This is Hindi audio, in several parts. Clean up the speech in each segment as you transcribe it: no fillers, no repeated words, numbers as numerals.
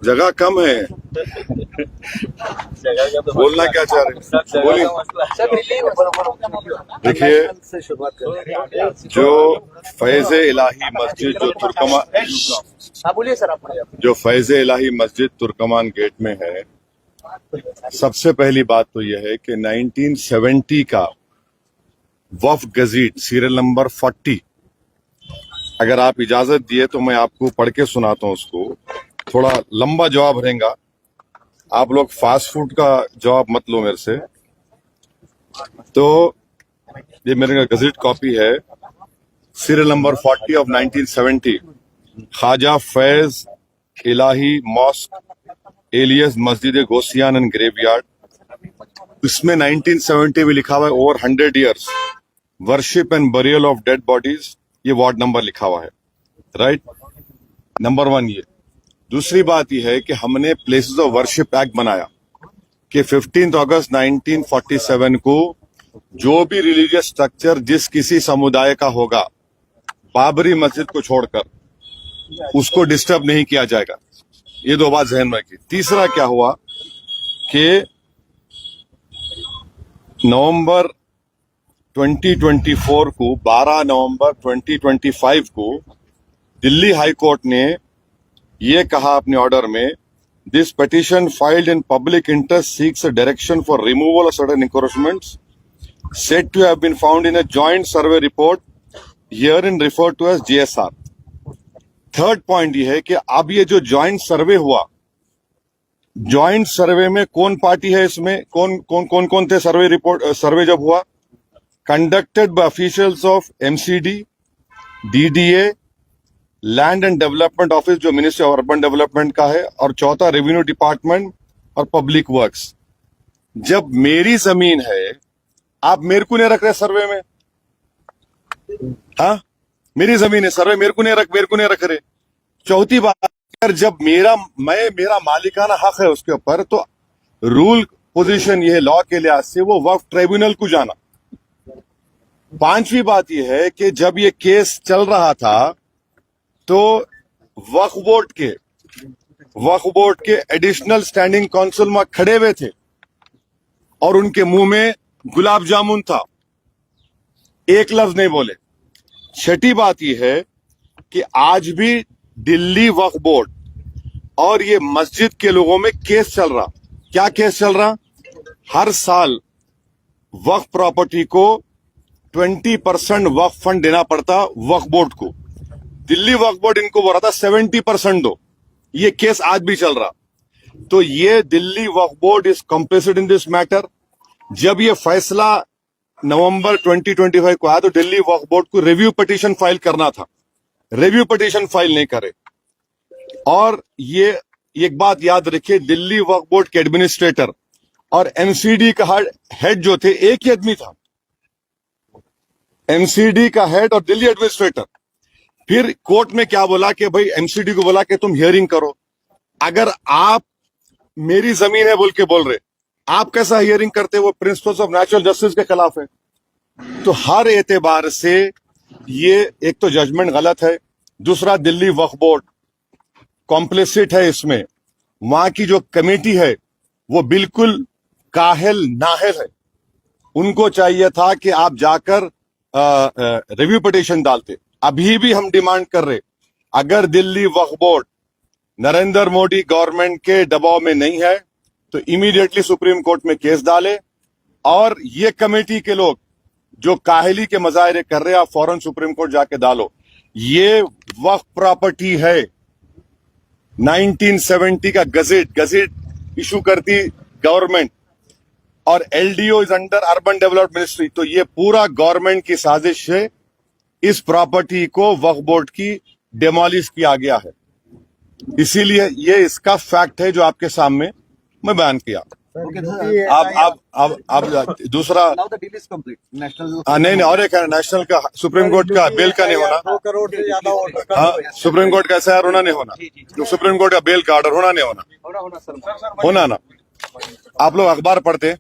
जगह कम है। बोलना क्या चाह रहे हैं, बोलिए। देखिए, जो फैज़ इलाही मस्जिद जो तुर्कमान, बोलिए सर आप। जो फैज़ इलाही मस्जिद तुर्कमान गेट में है, सबसे पहली बात तो यह है कि 1970 का वफ गजीट सीरियल नंबर 40, अगर आप इजाजत दिए तो मैं आपको पढ़ के सुनाता हूं उसको। थोड़ा लंबा जवाब रहेगा, आप लोग फास्ट फूड का जवाब मत लो मेरे से। तो ये मेरे गजट कॉपी है, serial number 40 of 1970, Khwaja Faiz Ilahi mosque alias Masjid Gausiyan and graveyard. इसमें 1970 में लिखा हुआ है over 100 years worship and burial of dead bodies, ये वार्ड नंबर लिखा हुआ है, राइट। नंबर 1 ये। दूसरी बात यह है कि हमने प्लेसेस ऑफ वर्शिप एक्ट बनाया कि 15 अगस्त 1947 को जो भी रिलीजियस स्ट्रक्चर जिस किसी समुदाय का होगा, बाबरी मस्जिद को छोड़कर उसको डिस्टर्ब नहीं किया जाएगा। ये 2 बात जहन में रखिए। तीसरा क्या हुआ कि नवंबर 2024 को 12 नवंबर 2025 को दिल्ली हाई कोर्ट ने ये कहा अपने ऑर्डर में, this petition filed in public interest seeks a direction for removal of certain encroachments said to have been found in a joint survey report herein referred to as JSR। Third point ये है कि अब ये जो जॉइंट सर्वे हुआ, जॉइंट सर्वे में कौन पार्टी है, इसमें कौन थे सर्वे रिपोर्ट, सर्वे जब हुआ, conducted by officials of MCD, DDA, land and development office जो मिनिस्ट्री ऑफ अर्बन डेवलपमेंट का है, और चौथा रेवेन्यू डिपार्टमेंट और पब्लिक वर्क्स। जब मेरी जमीन है, आप मेरे को नहीं रख रहे सर्वे में, हाँ मेरी जमीन है, सर्वे मेरे को नहीं रख रहे। चौथी बात, अगर जब मेरा मालिकाना हक है उसके ऊपर, तो रूल पोजीशन ये है लॉ के लिहाज से वो वक्फ ट्रिब्यूनल को जाना। पांचवी बात यह है कि जब ये केस चल रहा था तो वक्फ बोर्ड के एडिशनल स्टैंडिंग काउंसिल में खड़े हुए थे और उनके मुंह में गुलाब जामुन था, एक लफ्ज नहीं बोले। छठी बात यह है कि आज भी दिल्ली वक्फ बोर्ड और ये मस्जिद के लोगों में केस चल रहा। क्या केस चल रहा? हर साल वक्फ प्रॉपर्टी को 20% वक्फ फंड देना पड़ता वक्फ बोर्ड को। दिल्ली वक्फ बोर्ड इनको बोल रहा था 70% दो। ये केस आज भी चल रहा। तो ये Delhi Waqf board is complicit in this matter. जब ये फैसला नवंबर 2025 को आया तो दिल्ली वक्फ बोर्ड को रिव्यू पिटीशन फाइल करना था, रिव्यू पिटीशन फाइल नहीं करे। और ये एक बात याद रखिए, दिल्ली वक्फ बोर्ड के एडमिनिस्ट्रेटर और MCD का हेड जो थे एक ही आदमी था, MCD का हेड और दिल्ली एडमिनिस्ट्रेटर। फिर कोर्ट में क्या बोला कि भाई MCD को बोला कि तुम हियरिंग करो। अगर आप मेरी जमीन है बोल के बोल रहे, आप कैसा हियरिंग करते? वो प्रिंसिपल्स ऑफ नेचुरल जस्टिस के खिलाफ है। तो हर एतबार से ये एक तो जजमेंट गलत है, दूसरा दिल्ली वक्फ बोर्ड कॉम्प्लिसिट है इसमें। वहां की जो कमेटी है वो बिल्कुल काहिल नाहिल है। उनको चाहिए था कि आप जाकर रिव्यू पिटीशन डालते। अभी भी हम डिमांड कर रहे, अगर दिल्ली वक्फ बोर्ड नरेंद्र मोदी गवर्नमेंट के दबाव में नहीं है तो इमीडिएटली सुप्रीम कोर्ट में केस डाले, और ये कमेटी के लोग जो काहिली के मजाहरे कर रहे हैं, आप फौरन सुप्रीम कोर्ट जाके डालो। ये वक्फ प्रॉपर्टी है, 1970 का गजेट इशू करती गवर्नमेंट, और LDO is under urban development ministry. तो ये पूरा गवर्नमेंट की साजिश है, इस प्रॉपर्टी को वक्फ बोर्ड की डेमोलिश किया गया है। इसीलिए ये इसका फैक्ट है जो आपके सामने मैं बयान किया। आप दूसरा नहीं, और एक है नेशनल का, सुप्रीम कोर्ट का बेल का नहीं होना। 2 करोड़ से ज्यादा हाँ, सुप्रीम कोर्ट का SIR होना नहीं होना, तो सुप्रीम कोर्ट का बेल का ऑर्डर होना नहीं होना ना। आप लोग अखबार पढ़ते,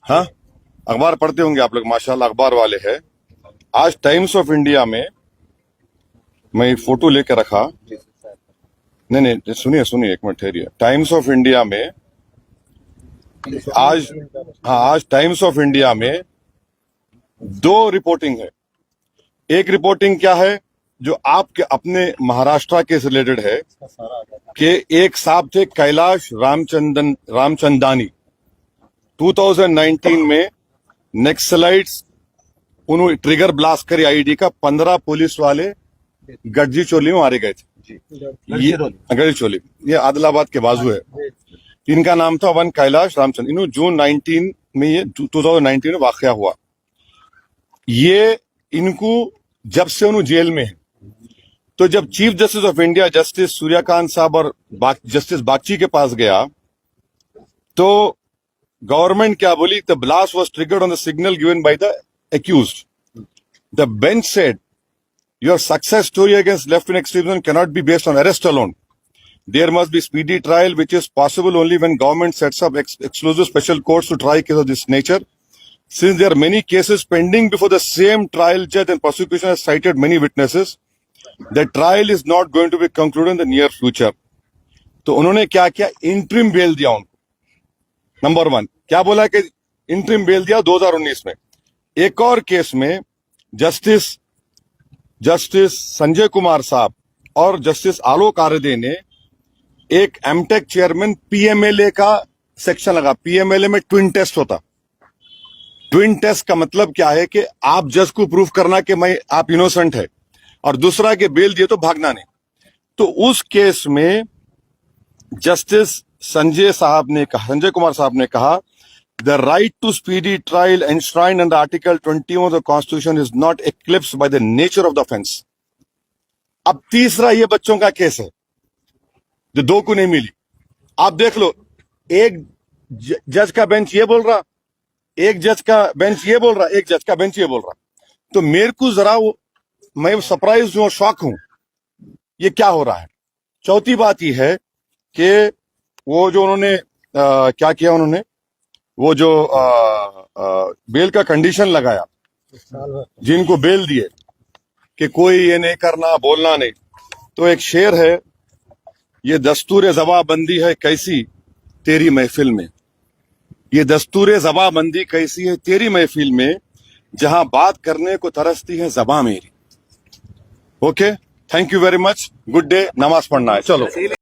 हाँ अखबार पढ़ते होंगे आप लोग, माशाल्लाह अखबार वाले हैं। आज टाइम्स ऑफ इंडिया में मैं फोटो लेकर रखा, नहीं नहीं, सुनिए सुनिए, एक मिनट ठहरिए। टाइम्स ऑफ इंडिया में आज, हाँ, आज टाइम्स ऑफ इंडिया में दो रिपोर्टिंग है। एक रिपोर्टिंग क्या है, जो आपके अपने महाराष्ट्र के रिलेटेड है, कि एक साहब थे कैलाश रामचंदानी, 2019 में नेक्सलाइट्स उन्होंने ट्रिगर ब्लास्ट करी आईडी का, 15 पुलिस वाले गड्जी चोली में मारे गए थे। ये गड्जी चोली, ये आदिलाबाद के बाजू है। इनका नाम था वन कैलाश रामचंद्र। इन्होंने जून 19 में, ये 2019 में वाकया हुआ। ये इनको जब से उन्होंने जेल में है, तो जब chief justice of India justice Suryakant साहब और जस्टिस बागची के पास गया, तो गवर्नमेंट क्या बोली, the blast was triggered on the signal given by the accused. The bench said, your success story against left-wing extremism cannot be based on arrest alone. There must be speedy trial, which is possible only when government sets up exclusive special courts to try cases of this nature. Since there are many cases pending before the same trial judge and prosecution has cited many witnesses, the trial is not going to be concluded in the near future. तो उन्होंने क्या किया, इंटरिम बेल दिया उनको। नंबर वन, क्या बोला कि इंटरिम बेल दिया 2019 में। एक और केस में जस्टिस संजय कुमार साहब और जस्टिस आलोक आरदे ने एक एमटेक चेयरमैन पीएमएलए का सेक्शन लगा। पीएमएलए में ट्विन टेस्ट होता। ट्विन टेस्ट का मतलब क्या है कि आप जज को प्रूफ करना कि आप इनोसेंट है, और दूसरा के बेल दिए तो भागना नहीं। तो उस केस में जस्टिस संजय कुमार साहब ने कहा, the right to speedy trial enshrined under Article 21 of the Constitution is not eclipsed by the nature of the offense. अब तीसरा ये बच्चों का केस है जो दो को नहीं मिली। आप देख लो, एक जज का बेंच ये बोल रहा, एक जज का बेंच ये बोल रहा, एक जज का बेंच ये बोल रहा। तो मेरे को जरा मैं सरप्राइज हूं, शॉक हूं, ये क्या हो रहा है। चौथी बात ये है कि वो जो उन्होंने क्या किया, उन्होंने वो जो बेल का कंडीशन लगाया, जिनको बेल दिए कि कोई ये नहीं करना, बोलना नहीं। तो एक शेर है, ये दस्तूर जबाबंदी है कैसी तेरी महफिल में। ये दस्तूर जबाबंदी कैसी है तेरी महफिल में, जहां बात करने को तरसती है जबां मेरी। Okay, thank you very much, good day. नमाज पढ़ना है, चलो।